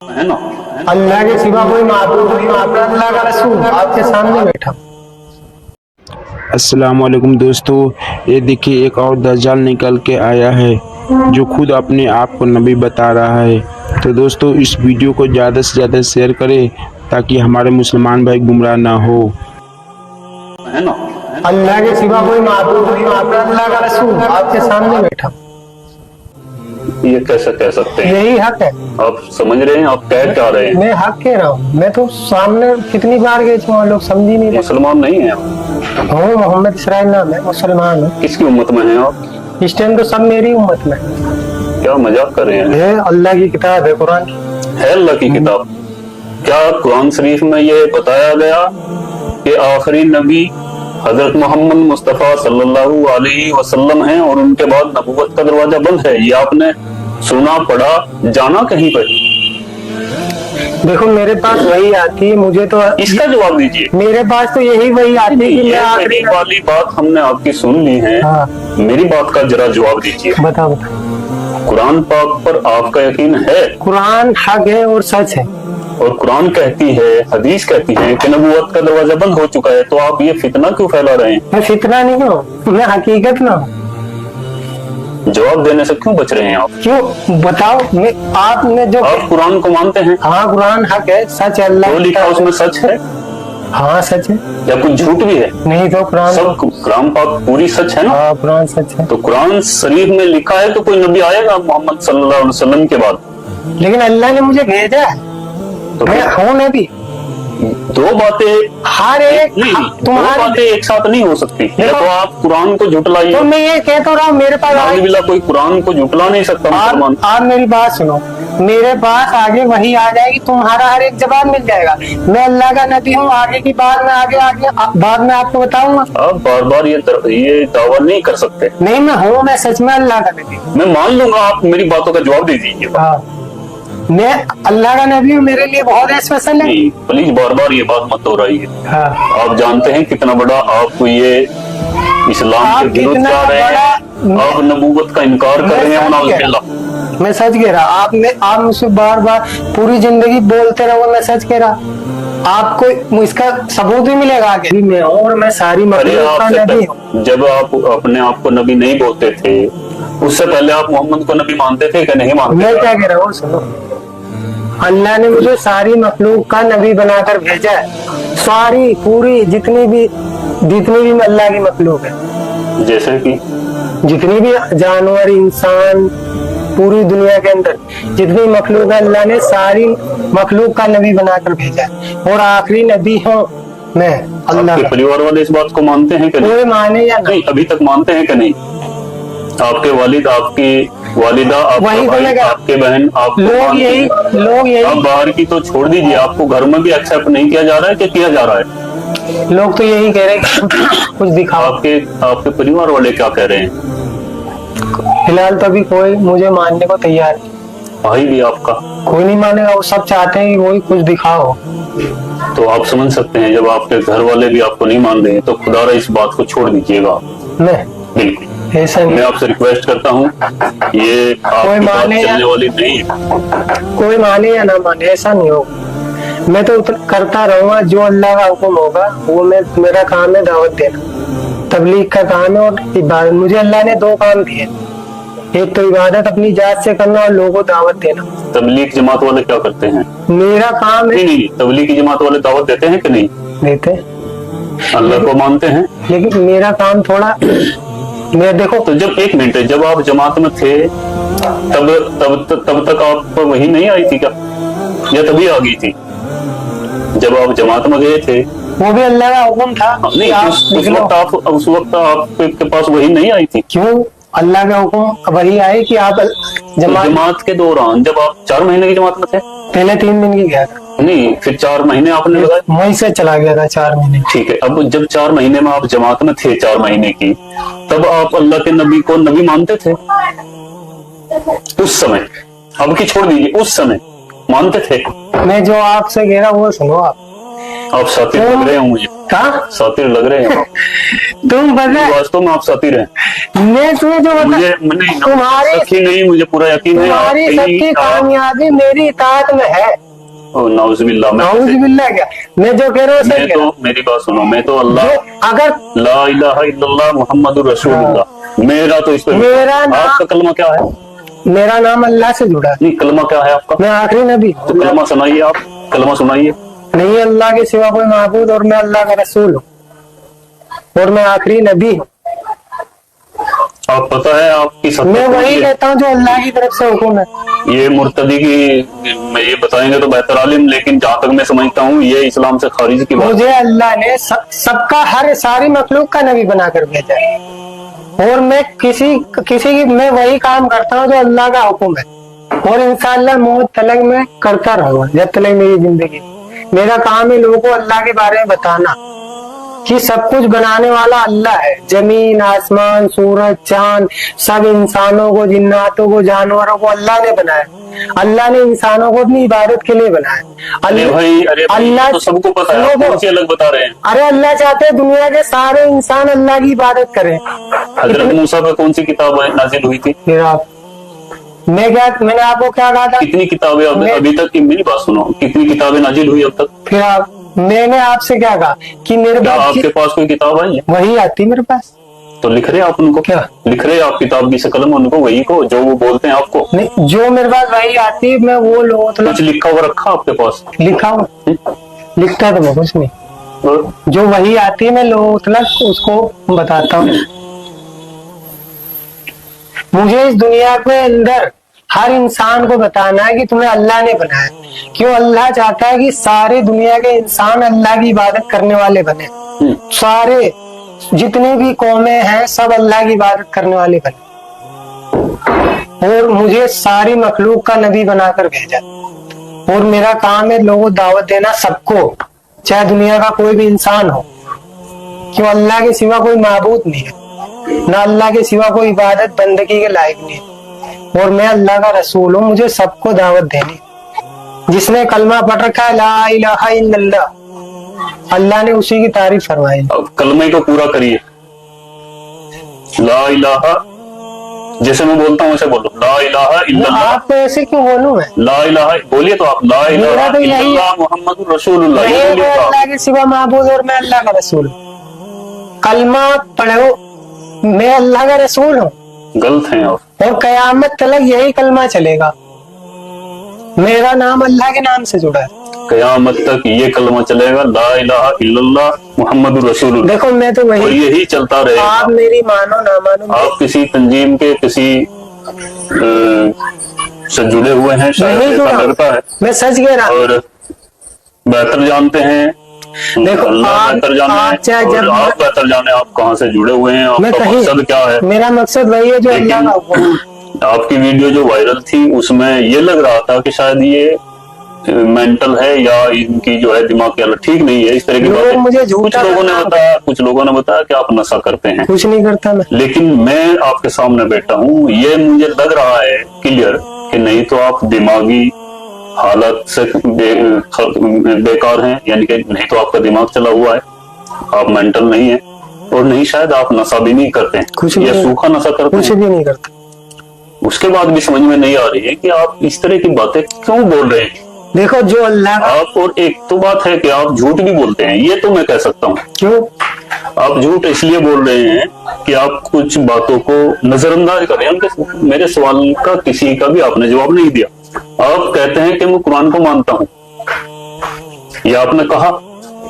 है ना। अल्लाह के सिवा कोई माबूद नहीं, आपका अल्लाह का रसूल आपके सामने बैठा। अस्सलाम वालेकुम दोस्तों, ये देखिए एक और दज्जाल निकल के आया है जो खुद अपने आप को नबी बता रहा है। तो दोस्तों इस वीडियो को ज़्यादा से ज़्यादा शेयर करें ताकि हमारे मुसलमान भाई गुमराह ना हो। है ना। अल्लाह के सिवा कोई माबूद नहीं, आपका अल्लाह का रसूल आपके सामने बैठा। ये कैसे कह सकते हैं? यही हक है। आप समझ रहे हैं आप कह क्या रहे हैं? मैं हक कह रहा हूँ। मैं तो सामने कितनी बार गए थे, लोग समझ ही नहीं रहे। मुसलमान नहीं है आप? हूँ मोहम्मद इसराइल नाम है, मुसलमान है। किसकी उम्मत में हैं आप? इस टाइम तो सब मेरी उम्मत में क्या मजाक कर रहे हैं? है। अल्लाह की किताब है, कुरान की है अल्लाह की किताब। क्या कुरान शरीफ में ये बताया गया कि आखिरी नबी हजरत मोहम्मद मुस्तफा सल्लल्लाहु अलैहि वसल्लम हैं और उनके बाद नबूवत का दरवाजा बंद है? ये आपने सुना, पढ़ा, जाना कहीं पर? देखो मेरे पास वही आती है, मुझे तो इसका जवाब दीजिए। मेरे पास तो यही वही आती है कि मैं ये आखिरी मेरी वाली बात हमने आपकी सुन ली है। हाँ। मेरी बात का जरा जवाब दीजिए। बताओ बताओ। कुरान पाक पर आपका यकीन है? कुरान हक है और सच है। और कुरान कहती है, हदीस कहती है कि नबूवत का दरवाजा बंद हो चुका है, तो आप ये फितना क्यों फैला रहे हैं? मैं फितना नहीं हूँ, मैं हकीकत ना हूँ। जवाब देने से क्यों बच रहे हैं आप? क्यों बताओ। मैं आपने जो आप कुरान को मानते हैं? हाँ कुरान हक है, सच है। अल्लाह जो लिखा उसमें सच है हाँ सच है। या कुछ झूठ भी है? नहीं तो कुरान सब कुरान पाक पूरी सच है ना। हाँ कुरान सच है। तो कुरान शरीफ में लिखा है तो कोई नबी आएगा मोहम्मद सल्लल्लाहु अलैहि वसल्लम के बाद? लेकिन अल्लाह ने मुझे भेजा है, तो मैं हूँ नबी। दो बातें हर एक नहीं, दो तुम्हारे बातें एक साथ नहीं हो सकती। या तो आप कुरान को झुटलाइए। तो मैं ये कह तो रहा हूँ, मेरे पास नाउज़ुबिल्लाह, कोई कुरान को झुटला नहीं सकता मुसलमान। आप मेरी बात सुनो। मेरे पास आगे वही आ जाएगी, तुम्हारा हर एक जवाब मिल जाएगा। मैं अल्लाह का नबी हूँ, आगे की बात में आगे बाद में आपको बताऊंगा। आप बार बार ये दावा नहीं कर सकते। नहीं मैं हूँ, मैं सच में अल्लाह का नबी हूँ। मैं मान लूंगा, आप मेरी बातों का जवाब दे दीजिए। हाँ मैं अल्लाह का नबी हूँ, मेरे लिए बहुत स्पेशल है। प्लीज बार बार ये बात मत दोहराइए। हाँ। आप जानते हैं कितना बड़ा आपको ये इस्लाम के विरुद्ध जा रहे हैं। आप नबूवत का इनकार कर रहे हैं। नाउज़ुबिल्लाह। मैं सच कह रहा। आप मुझसे बार बार पूरी जिंदगी बोलते रहो, मैं सच कह रहा। आपको इसका सबूत भी मिलेगा आगे। मैं और मैं सारी मखलूक का नबी हूँ। जब आप अपने आप को नबी नहीं बोलते थे, उससे पहले आप मोहम्मद को नबी मानते थे कि नहीं मानते? मैं क्या कह रहा हूँ सुनो। अल्लाह ने मुझे सारी मखलूक का नबी बनाकर भेजा है। सारी पूरी जितनी भी अल्लाह की मखलूक है, जैसे कि जितनी भी जानवर, इंसान, पूरी दुनिया के अंदर जितनी मखलूक है, अल्लाह ने सारी मखलूक का नबी बनाकर भेजा है। और आखिरी नबी हूँ मैं अल्लाह आपके का। परिवार वाले इस बात को मानते हैं कि नहीं? कोई माने या नहीं, अभी तक मानते हैं कि नहीं? आपके वालिद, आपकी वालिदा, आपका भाई, आपके बहन, आप लोग यही आप बाहर की तो छोड़ दीजिए, आपको घर में भी एक्सेप्ट नहीं किया जा रहा है कि किया जा रहा है? लोग तो यही कह रहे हैं कि कुछ दिखाओ। आपके परिवार वाले क्या कह रहे हैं? फिलहाल तो अभी कोई मुझे मानने को तैयार नहीं। भाई भी आपका? कोई नहीं मानेगा, वो सब चाहते हैं कि वही कुछ दिखाओ। तो आप समझ सकते हैं जब आपके घर वाले भी आपको नहीं मान रहे हैं तो खुदारा इस बात को छोड़ दीजिएगा। मैं बिल्कुल ऐसा नहीं। मैं आपसे रिक्वेस्ट करता हूँ, ये आपकी बात चलने वाली नहीं है। कोई माने या ना माने ऐसा नहीं होगा। मैं तो करता रहूंगा जो अल्लाह का हुक्म होगा वो। मेरा काम है दावत देना, तबलीग का काम है और इबादत। मुझे अल्लाह ने दो काम दिए, एक तो इबादत अपनी जात से करना और लोगों को दावत देना। तबलीग जमात वाले क्या करते हैं? मेरा काम है। नहीं, तबलीग की जमात वाले दावत देते हैं कि नहीं? देते, अल्लाह को मानते हैं। लेकिन मेरा काम थोड़ा मैं देखो तो जब एक मिनट, जब आप जमात में थे तब तक आप वही नहीं आई थी क्या, या तभी आ गई थी? जब आप जमात में गए थे वो भी अल्लाह का हुक्म था। नहीं, उस वक्त आपके पास वही नहीं आई थी? क्यों? अल्लाह का हुक्म वही आए कि आप जमात के दौरान जब आप 4 महीने की जमात में थे? पहले 3 दिन की गया था। नहीं, फिर 4 महीने आपने लगाए? वहीं से चला गया था 4 महीने। ठीक है, अब जब 4 महीने में आप जमात में थे 4 महीने की, तब आप अल्लाह के नबी को नबी मानते थे? उस समय, अब की छोड़ दीजिए, उस समय मानते थे? मैं जो आपसे कह रहा हूँ वो सुनो आप। आप सातिर लग रहे हो मुझे, हाँ सातिर लग रहे हो आप। तुम बता, वास्तव में आप सातिर हैं। मैं तुम्हें जो बता, मुझे नहीं, तुम्हारी सखी नहीं, मुझे पूरा यकीन है आप तुम्हारी सबकी कहीं कामयाबी मेरी इताअत में है। नाउज़ुबिल्लाह। नाउज़ुबिल्लाह क्या, मैं जो कह रहा हूँ सही मैं कह रहा तो, मेरी बात सुनो, मैं तो अल्लाह हूँ। अगर ला इलाहा इल्लल्लाह मुहम्मदुर रसूलुल्लाह, मेरा तो इस पे मेरा आपका कलमा क्या है? मेरा नाम अल्लाह से जुड़ा है, नहीं, कलमा क्या है आपका? मैं आखिरी नबी तो कलमा सुनाइए, आप कलमा सुनाइए। नहीं अल्लाह के सिवा कोई माबूद और मैं अल्लाह का रसूल हूँ और मैं आखिरी नबी हूँ। आप पता है आपकी सत्ता मैं कौन सी वही है? कहता हूँ जो अल्लाह की तरफ से हुक्म है। ये मुर्तदी की, मैं ये बताएंगे तो बेहतर आलिम, लेकिन जहाँ तक मैं समझता हूँ ये इस्लाम से खारिज की बात है। मुझे अल्लाह ने सबका हर सारी मखलूक का नबी बनाकर भेजा है और मैं किसी की मैं वही काम करता हूँ जो अल्लाह का हुक्म है और इंशाअल्लाह मौत तलक मैं करता रहूंगा जब तक मेरी जिंदगी। मेरा काम है लोगों को अल्लाह के बारे में बताना कि सब कुछ बनाने वाला अल्लाह है। जमीन, आसमान, सूरज, चांद, सब इंसानों को, जिन्नातों को, जानवरों को अल्लाह ने बनाया। अल्लाह ने इंसानों को अपनी इबादत के लिए बनाया। अरे भाई अल्लाह तो सबको पता है, आप कौन सी अलग बता रहे हैं? अरे अल्लाह चाहते हैं दुनिया के सारे इंसान अल्लाह की इबादत करें। हजरत मूसा पे कौन सी किताब नाजिल हुई थी? फिर आप मैंने आपको क्या कहा था? कितनी किताबें अभी तक की, मेरी बात सुनो, कितनी किताबें नाजिल हुई अब तक? फिर मैंने आपसे क्या कहा कि मेरे क्या पास आपके पास कोई किताब आई है? वही आती मेरे पास। तो लिख रहे आप उनको? क्या लिख रहे आप किताब की शक्ल में उनको, वही को जो वो बोलते हैं आपको? नहीं, जो मेरे पास वही आती है मैं वो लोगों तो कुछ लिखा हुआ रखा आपके पास? लिखा हुआ लिखता तो मैं कुछ नहीं, और जो वही आती है मैं लोगों तक उसको बताता हूँ। मुझे इस दुनिया के अंदर हर इंसान को बताना है कि तुम्हें अल्लाह ने बनाया। क्यों? अल्लाह चाहता है कि सारे दुनिया के इंसान अल्लाह की इबादत करने वाले बने। सारे जितनी भी कौमें हैं सब अल्लाह की इबादत करने वाले बने और मुझे सारी मखलूक का नबी बनाकर भेजा और मेरा काम है लोगों को दावत देना सबको, चाहे दुनिया का कोई भी इंसान हो। क्यों? अल्लाह के सिवा कोई माबूद नहीं है, ना अल्लाह के सिवा कोई इबादत बंदगी के लायक नहीं है और मैं अल्लाह का रसूल हूँ। मुझे सबको दावत देनी। जिसने कलमा पढ़ रखा है ला इलाहा इल्लल्लाह, अल्लाह ने उसी की तारीफ फरमाई। अब कलमे को पूरा करिए। ला इलाहा, जैसे मैं बोलता हूँ वैसे बोलो, ला इलाहा इल्लल्लाह। आपको ऐसे क्यों बोलूं मैं? ला इलाहा बोलिए तो आप, ला मेरा इलाहा तो यही है। इल्लल्लाह मुहम्मदुर रसूलुल्लाह, ये नहीं, बोलिए मैं तो अल्लाह आप। के सिवा माबूद और मैं अल्लाह का रसूल। कलमा पढ़ो, मैं अल्लाह का रसूल हूँ गलत हैं आप। और कयामत तक यही कलमा चलेगा। मेरा नाम अल्लाह के नाम से जुड़ा है। कयामत तक ये कलमा चलेगा, ला इलाहा इल्लल्लाह मुहम्मदुर रसूलुल्लाह, देखो मैं तो और वही, यही चलता रहेगा। आप मेरी मानो ना मानो, आप किसी तंजीम के किसी से जुड़े हुए हैं शायद, नहीं ऐसा जुड़ा। लगता है, मैं सच कह रहा हूँ। और बेहतर जानते हैं। देखो, अल्लाह आप- बेहतर जाने आप हैं, चाहे और जब- आप बेहतर जाने आप कहाँ से जुड़े हुए हैं, मैं आपका कहीं, मकसद क्या है। मेरा मकसद वही है जो अल्लाह का हुक्म है। आपकी वीडियो जो वायरल थी उसमें ये लग रहा था कि शायद ये मेंटल है या इनकी जो है दिमाग की हालत ठीक नहीं है, इस तरह की लोग बातें मुझे कुछ झूठा लोगों ने बना- बताया, कुछ लोगों ने बताया कि आप नशा करते हैं। कुछ नहीं करता मैं। लेकिन मैं आपके सामने बैठा हूँ, ये मुझे लग रहा है क्लियर कि नहीं तो आप दिमागी हालत से बेकार हैं, यानी कि नहीं तो आपका दिमाग चला हुआ है, आप मेंटल नहीं है, और नहीं शायद आप नशा भी नहीं करते हैं, कुछ या नहीं, सूखा नशा करते कुछ हैं। भी नहीं करता। उसके बाद भी समझ में नहीं आ रही है कि आप इस तरह की बातें क्यों बोल रहे हैं देखो जो अल्लाह का, आप। और एक तो बात है कि आप झूठ भी बोलते हैं, ये तो मैं कह सकता हूँ। क्यों? आप झूठ इसलिए बोल रहे हैं कि आप कुछ बातों को नजरअंदाज कर रहे हैं। उनके मेरे सवाल का किसी का भी आपने जवाब नहीं दिया। आप कहते हैं कि मैं कुरान को मानता हूँ, ये आपने कहा,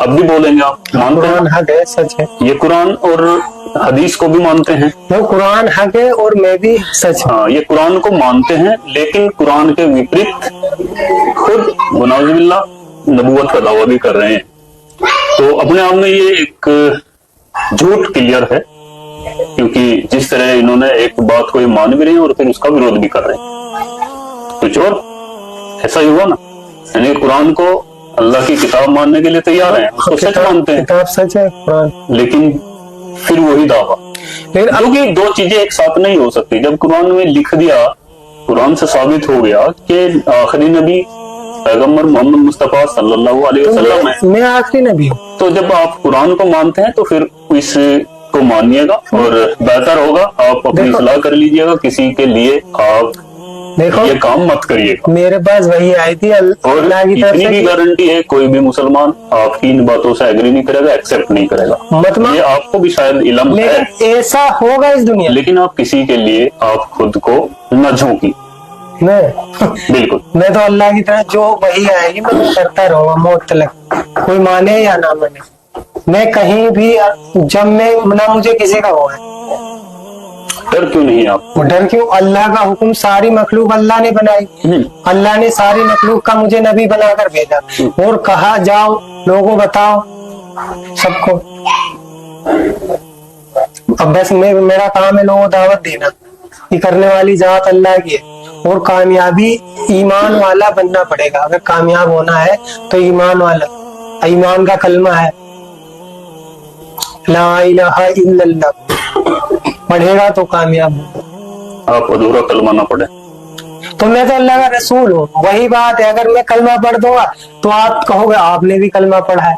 अब भी बोलेंगे आप मानते कुरान हैं। हक है, सच है। ये कुरान और हदीस को भी मानते हैं। वो कुरान हक है और मैं भी सच हूँ। हाँ, ये कुरान को मानते हैं, लेकिन कुरान के विपरीत खुद वनाउजुबिल्लाह नबूवत का दावा भी कर रहे हैं। तो अपने आप में ये एक झूठ क्लियर है, क्योंकि जिस तरह इन्होंने एक बात को ये मान भी रहे हैं और फिर उसका विरोध भी कर रहे हैं। कुछ और ऐसा ही हुआ ना, यानी कुरान को अल्लाह की किताब मानने के लिए तैयार हैं, उसको सच मानते हैं, किताब सच है कुरान, लेकिन फिर वही दावा। लेकिन अब क्योंकि दो चीजें एक साथ नहीं हो सकती। जब कुरान में लिख दिया, कुरान से साबित हो गया कि आखिरी नबी पैगम्बर मोहम्मद मुस्तफा सल्लल्लाहु अलैहि वसल्लम है। मैं आखिरी नबी हूँ। तो जब आप कुरान को मानते हैं तो फिर इसको मानिएगा और बेहतर होगा आप अपनी देखो- सलाह कर लीजिएगा, किसी के लिए आप देखो ये काम मत करिएगा। मेरे पास वही आई थी और अल्लाह की तरफ इतनी भी से गारंटी है कोई भी मुसलमान आपकी इन बातों से एग्री नहीं करेगा, एक्सेप्ट नहीं करेगा। मत मान, ये आपको भी शायद इल्म है, लेकिन ऐसा होगा इस दुनिया में। लेकिन आप किसी के लिए आप खुद को न झोंकी। बिल्कुल मैं तो अल्लाह की तरफ जो वही आएगी मैं तो करता रहूंगा मौत तक, कोई माने या ना माने। मैं कहीं भी जब मैं ना मुझे किसी का हुआ है डर क्यों नहीं आप? डर क्यों? अल्लाह का हुक्म, सारी मखलूक अल्लाह ने बनाई, अल्लाह ने सारी मखलूक का मुझे नबी बनाकर भेजा और कहा जाओ लोगों बताओ सबको। अब बस मेरा काम है लोगों को दावत देना, ये करने वाली जात अल्लाह की है। और कामयाबी ईमान वाला बनना पड़ेगा। अगर कामयाब होना है तो ईमान वाला, ईमान का कलमा है ला इलाहा इल्लल्लाह, पढ़ेगा तो कामयाब होगा। आप अधूरा कलमा ना पढ़े। तो मैं तो अल्लाह का रसूल हूँ, वही बात है। अगर मैं कलमा पढ़ दूंगा तो आप कहोगे आपने भी कलमा पढ़ा है,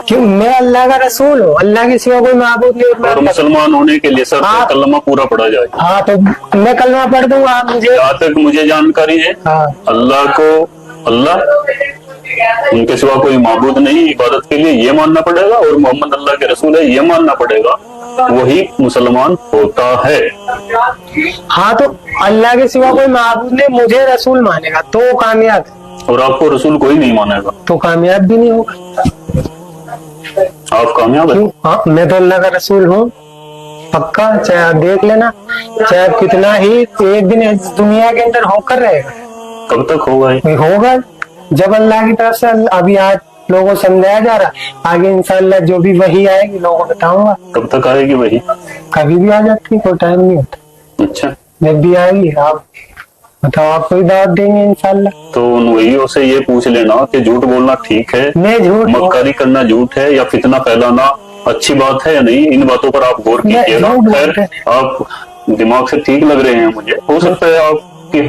क्यों? मैं अल्लाह का रसूल हूँ, अल्लाह के सिवा कोई माबूद नहीं। और मुसलमान होने के लिए सर हाँ। कलमा पूरा पढ़ा जाए। हाँ तो मैं कलमा पढ़ दूंगा, आप मुझे। जहाँ तक मुझे जानकारी है हाँ अल्लाह को अल्लाह, उनके सिवा कोई माबूद नहीं, इबादत के लिए ये मानना पड़ेगा और मोहम्मद अल्लाह के रसूल है ये मानना पड़ेगा, वही मुसलमान होता है। हाँ तो अल्लाह के सिवा कोई माबूद नहीं, मुझे रसूल मानेगा तो कामयाब है, और आपको रसूल कोई नहीं मानेगा, तो कामयाब भी नहीं होगा। आप कामयाब है। क्यों? हाँ मैं तो अल्लाह का रसूल हूँ पक्का, चाहे आप देख लेना, चाहे आप कितना ही एक दिन इस दुनिया के अंदर होकर रहेगा। कब तक होगा ये? होगा जब अल्लाह की तरफ से। अभी आज लोगों को समझाया जा रहा, आगे इंशाअल्लाह जो भी वही आएगी लोगों को बताऊंगा। कब तक आएगी वही? कभी भी आ जाती है, कोई टाइम नहीं होता। अच्छा, जब भी आएगी आप बताओ, आपको भी दावत देंगे इंशाअल्लाह। तो उन वहीयों से ये पूछ लेना कि झूठ बोलना ठीक है, मैं झूठ मक्कारी करना झूठ है या फितना फैलाना अच्छी बात है या नहीं, इन बातों पर आप गौर मैं कीजिएगा। झूठ खैर बोलते आप दिमाग से ठीक लग रहे हैं मुझे, हो सकता है आपके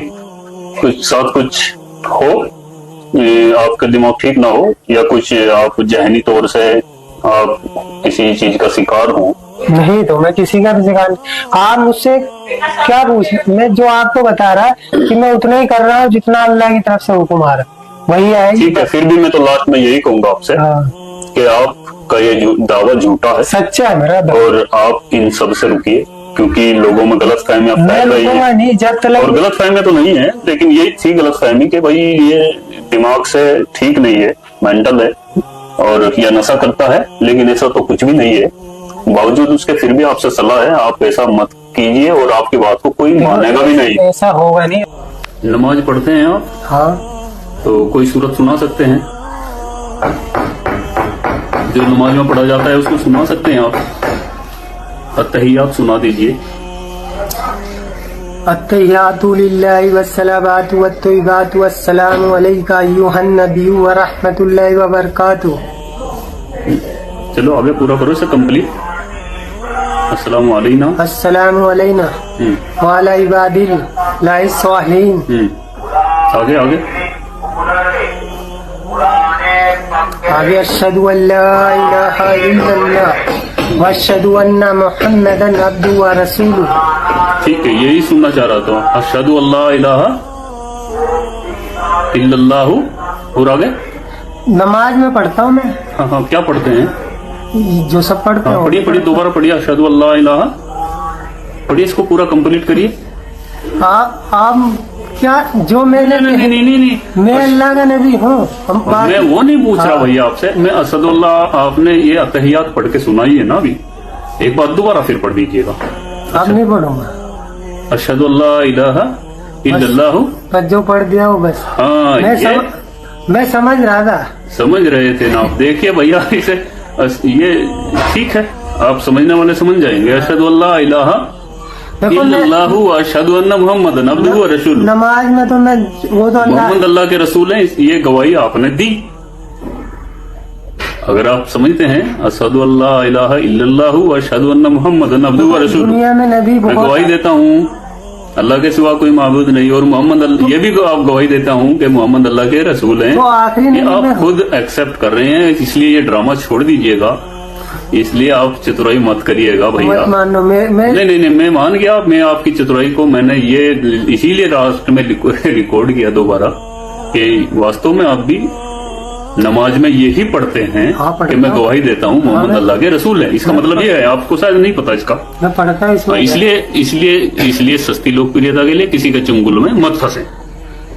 कुछ साथ कुछ हो, आपका दिमाग ठीक ना हो या कुछ आप जहनी तौर से आप किसी चीज का शिकार हो। नहीं, तो मैं किसी का भी शिकार नहीं। आप मुझसे क्या पूछ, मैं जो आपको बता रहा कि मैं उतना ही कर रहा हूँ जितना अल्लाह की तरफ से हुक्म आ रहा, वही आएगी। ठीक है, फिर भी मैं तो लास्ट में यही कहूंगा आपसे हाँ कि आपका ये दावा झूठा है सच्चा है मेरा दावा। और आप इन सब से रुकिए, क्योंकि लोगों में गलत फहमियां मैं फैल रही रुकूंगा है। नहीं जब और तक। गलत फहमियां तो नहीं है, लेकिन ये थी गलत फहमी कि भाई ये दिमाग से ठीक नहीं है, मेंटल है और या नशा करता है, लेकिन ऐसा तो कुछ भी नहीं है। बावजूद उसके फिर भी आपसे सलाह है, आप ऐसा मत कीजिए और आपकी बात को कोई मानेगा भी नहीं। ऐसा होगा नहीं। नमाज पढ़ते हैं आप, हाँ तो कोई सूरत सुना सकते हैं जो नमाज में पढ़ा जाता है, उसको सुना सकते हैं आप? अत्तहियात सुना दीजिए। अत्तहियातु लिल्लाहि वस्सलावातु वत्तय्यिबातु वस्सलामु अलैका अय्युहन नबिय्यु व रहमतुल्लाहि व बरकातुहू। चलो आगे पूरा करो इसे कंप्लीट। अस्सलामु अलैना अस्सलामु अलैना व अला इबादिल्लाहि स्वालिहीन। आगे आगे आगे अशहदु अल्ला इलाहा इल्लल्लाह व अशहदु अन्ना मुहम्मदन अब्दुहु व रसूलुहु। ठीक है, यही सुनना चाह रहा था। अशहदु अल्ला इलाहा इल्लल्लाहु। और आगे नमाज में पढ़ता हूँ मैं, हाँ हाँ, क्या पढ़ते हैं? जो सब पढ़ते हाँ, हैं। पढ़िए पढ़िए, दोबारा पढ़िए। अशहदु अल्ला इलाहा पढ़िए, इसको पूरा कंप्लीट करिए। आप क्या जो मैंने नहीं नहीं नहीं नहीं, मैं अल्लाह का नबी हूँ। हम बात मैं वो नहीं पूछ रहा भैया आपसे, मैं असदुल्ला, आपने ये अतहियात पढ़ के सुनाई है ना अभी, एक बार दोबारा फिर पढ़ दीजिएगा। अब नहीं पढ़ूंगा, अशहदु अल्ला इलाहा इल्लल्लाहु। बस जो पढ़ दिया वो बस। हाँ, मैं समझ रहा था। समझ रहे थे ना आप? देखिए भैया, इसे ये ठीक है, आप समझने वाले समझ जाएंगे। अशहदु अल्ला इलाहा देखो इल्लल्लाहु व अशहदु अन्ना मुहम्मदन अब्दुहु व रसूलुहु। नमाज में तो मैं वो तो अल्लाह मोहम्मद अल्लाह के रसूल हैं, ये गवाही आपने दी। अगर आप समझते हैं अशहदु अल्ला इलाहा इल्लल्लाहु व अशहदु अन्ना मुहम्मदन अब्दुहु व रसूलुहु, दुनिया में नबी मैं बहुत गवाही देता हूँ अल्लाह के सिवा कोई माबूद नहीं, और मोहम्मद, ये भी आप गवाही देता हूँ कि मोहम्मद अल्लाह के रसूल हैं। तो आखिरी ये नबी आप में खुद एक्सेप्ट कर रहे हैं, इसलिए ये ड्रामा छोड़ दीजिएगा, इसलिए आप चतुराई मत करिएगा भैया। मत मानो, मैं नहीं, मैं मान गया, मैं आपकी चतुराई को मैंने ये इसीलिए लास्ट में रिकॉर्ड किया दोबारा कि वास्तव में आप भी नमाज में यही पढ़ते हैं हाँ, पढ़ता कि मैं हूँ। गवाही देता हूँ मोहम्मद अल्लाह के रसूल है। इसका मतलब ये है, आपको शायद नहीं पता इसका। मैं पढ़ता हूँ इसमें। इसलिए सस्ती लोकप्रियता के लिए किसी के चंगुल में मत फंसे।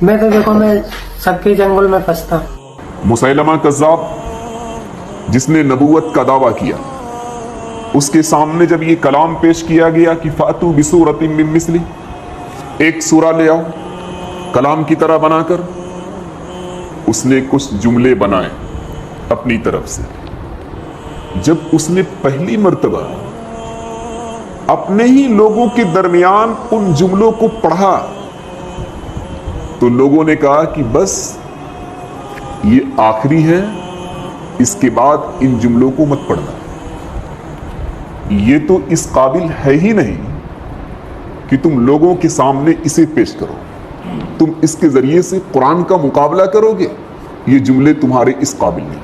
मैं तो देखो, मैं सबके जंगल में फंसता हूँ। मुसैलमा कज़्ज़ाब जिसने नबूवत का दावा किया, उसके सामने जब ये कलाम पेश किया गया कि फातू बिसूरतिन मिन मिस्ली, एक सूरा ले आओ कलाम की तरह बनाकर, उसने कुछ जुमले बनाए अपनी तरफ से। जब उसने पहली मर्तबा अपने ही लोगों के दरमियान उन जुमलों को पढ़ा तो लोगों ने कहा कि बस ये आखिरी है, इसके बाद इन जुमलों को मत पढ़ना, ये तो इस काबिल है ही नहीं कि तुम लोगों के सामने इसे पेश करो, तुम इसके जरिए से कुरान का मुकाबला करोगे, ये जुमले तुम्हारे इस काबिल नहीं।